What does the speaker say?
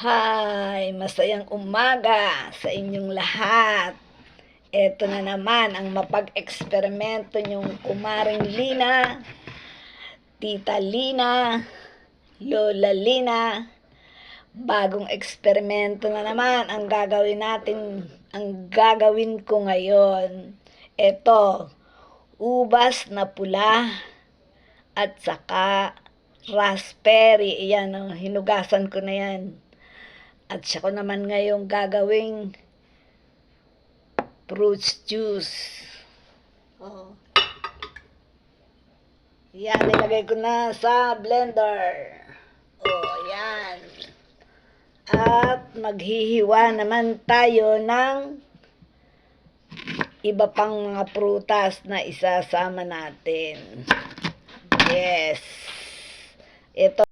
Hi! Masayang umaga sa inyong lahat. Ito na naman ang mapag-eksperimento niyong kumaring Lina, Tita Lina, Lola Lina. Bagong eksperimento na naman ang gagawin ko ngayon. Ito, ubas na pula at saka raspberry. Ayan, oh, hinugasan ko na yan. At saka naman ngayong gagawing fruit juice. Oh. Yan, nilagay ko na sa blender. Oh, yan. At maghihiwa naman tayo ng iba pang mga prutas na isasama natin. Yes. Ito